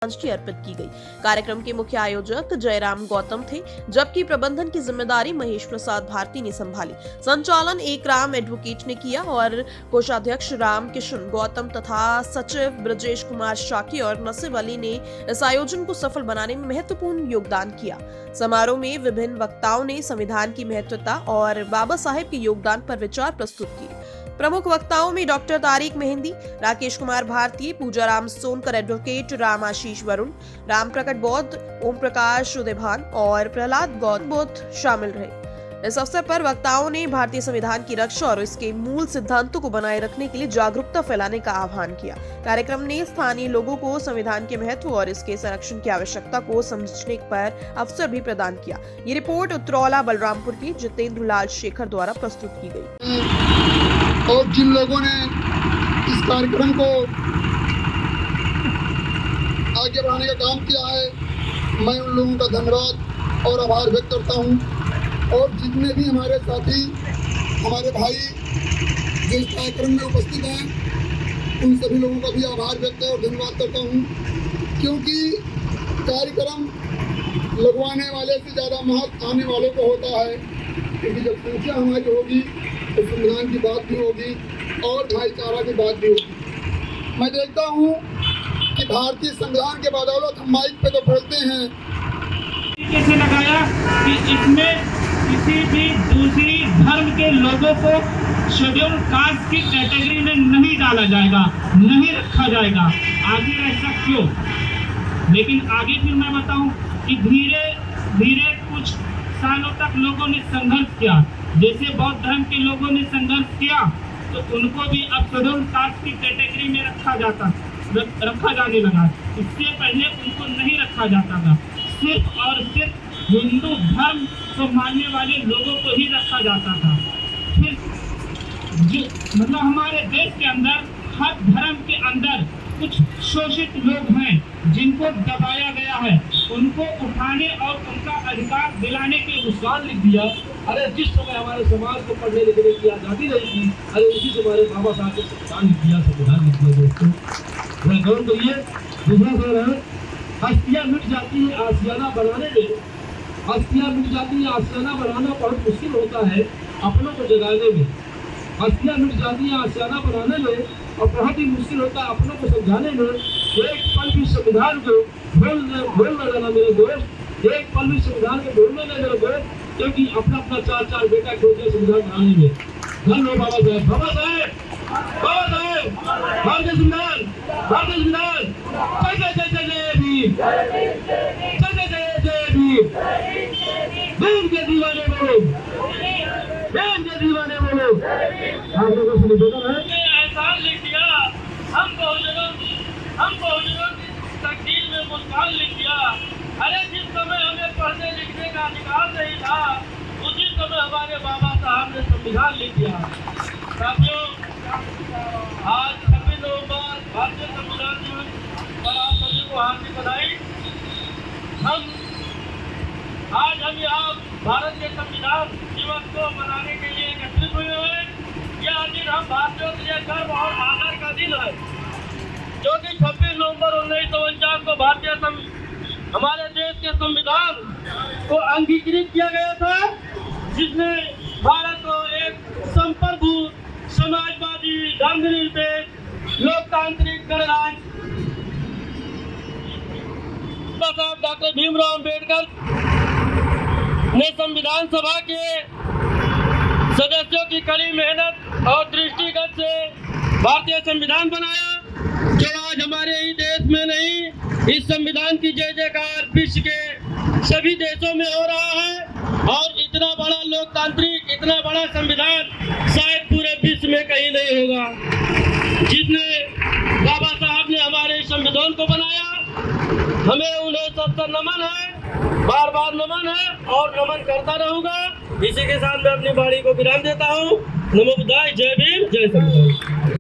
श्रद्धांजलि अर्पित की गई। कार्यक्रम के मुख्य आयोजक जयराम गौतम थे, जबकि प्रबंधन की जिम्मेदारी महेश प्रसाद भारती ने संभाली। संचालन एक राम एडवोकेट ने किया और कोषाध्यक्ष राम किशन गौतम तथा सचिव ब्रजेश कुमार शाकी और नसीब अली ने इस आयोजन को सफल बनाने में महत्वपूर्ण योगदान किया। समारोह में विभिन्न वक्ताओं ने संविधान की महत्वता और बाबा साहेब के योगदान पर विचार प्रस्तुत किए। प्रमुख वक्ताओं में डॉक्टर तारिक मेहंदी, राकेश कुमार भारती, पूजा राम सोनकर एडवोकेट, राम आशीष वरुण, राम प्रकट बौद्ध, ओम प्रकाश उदयभान और प्रहलाद गौतम शामिल रहे। इस अवसर पर वक्ताओं ने भारतीय संविधान की रक्षा और इसके मूल सिद्धांतों को बनाए रखने के लिए जागरूकता फैलाने का आह्वान किया। कार्यक्रम ने स्थानीय लोगों को संविधान के महत्व और इसके संरक्षण की आवश्यकता को समझने पर अवसर भी प्रदान किया। ये रिपोर्ट उत्तरौला बलरामपुर की जितेंद्र लाल शेखर द्वारा प्रस्तुत की गई। और जिन लोगों ने इस कार्यक्रम को आगे बढ़ाने का काम किया है, मैं उन लोगों का धन्यवाद और आभार व्यक्त करता हूं। और जितने भी हमारे साथी, हमारे भाई जो इस कार्यक्रम में उपस्थित हैं, उन सभी लोगों का भी आभार व्यक्त और धन्यवाद करता हूं, क्योंकि कार्यक्रम लगवाने वाले से ज़्यादा महत्व आने वालों को होता है। क्योंकि जब संख्या हमारी होगी तो संविधान की बात भी होगी और भाईचारा की बात भी होगी। मैं देखता हूँ कि भारतीय संविधान के बदौलत हम माइक पे तो बोलते हैं, कैसे लगाया कि इसमें किसी भी दूसरी धर्म के लोगों को शेड्यूल कास्ट की कैटेगरी में नहीं डाला जाएगा, नहीं रखा जाएगा। आगे ऐसा क्यों? लेकिन आगे फिर मैं बताऊं कि धीरे धीरे कुछ सालों तक लोगों ने संघर्ष किया। जैसे बौद्ध धर्म के लोगों ने संघर्ष किया तो उनको भी अब शेड्यूल कास्ट की कैटेगरी में रखा जाने लगा। इससे पहले उनको नहीं रखा जाता था, सिर्फ और सिर्फ हिंदू धर्म को मानने वाले लोगों को ही रखा जाता था। फिर जो मतलब हमारे देश के अंदर हर धर्म के अंदर कुछ शोषित लोग हैं जिनको दबाया गया है, उनको उठाने और उनका अधिकार दिलाने के मुस्कान लिख दिया। अरे जिस समय हमारे समाज को पढ़ने लिखने की आज़ादी नहीं थी, अरे उसी से हमारे बाबा साहब ने संविधान लिख दिया, संविधान लिख दिया। दोस्तों गौर करिए। दूसरा सवाल है, हस्तियाँ मिट जाती है आशियाना बनाने में। हस्तियाँ मिट जाती है, आशियाना बनाना बहुत मुश्किल होता है अपनों को जगाने में। हस्तियाँ मिट जाती है आशियाना बनाने में और बहुत ही मुश्किल होता है अपनों को समझाने में। एक पल भी संविधान को भूल न जाना मेरे दोस्त, एक पल भी संविधान को भूलने न मेरे दोस्त, क्योंकि अपना अपना चार बेटा खोजे संविधान बनाने में। धन्यवाद बाबा साहेब, बाबा साहेब, बाबा साहेब, भारतीय संविधान, भारतीय संविधान, जय जय जय जय भीम, जय जय जय भीम, भीम के दीवाने बोलो, भीम के दीवाने बोलो। आप लोगों से निवेदन है, एहसान लिख दिया, हम बहुजनों की तकदीर में मुस्कान लिख दिया। अरे जिस समय हमें पढ़ने लिखने का अधिकार नहीं था, उसी समय हमारे बाबा साहब ने संविधान लिख दिया। साथियों, आज 26 नवंबर भारतीय संविधान दिवस पर आप सभी को हार्दिक बधाई। आज हम यहाँ भारत के संविधान दिवस को मनाने के लिए एकत्रित हुए हैं। यह दिन हम भारतीयों के लिए गर्व और आदर का दिन है, जो कि 26 नवंबर 1949 को हमारे देश के संविधान को अंगीकृत किया गया था, जिसमें भारत को एक संप्रभु, समाजवादी, धर्मनिरपेक्ष, लोकतांत्रिक गणराज्य डॉक्टर भीमराव अम्बेडकर ने संविधान सभा के सदस्यों की कड़ी मेहनत और दृष्टिगत से भारतीय संविधान बनाया, जो आज हमारे ही देश में नहीं, इस संविधान की जय जयकार विश्व के सभी देशों में हो रहा है। और इतना बड़ा लोकतांत्रिक, इतना बड़ा संविधान शायद पूरे विश्व में कहीं नहीं होगा। जिसने बाबा साहब ने हमारे संविधान को बनाया, हमें उन्हें सत्तर नमन है, बार बार नमन है और नमन करता रहूंगा। इसी के साथ मैं अपनी वाणी को विराम देता हूँ। नमो बुद्धाय, जय भीम, जय संविधान।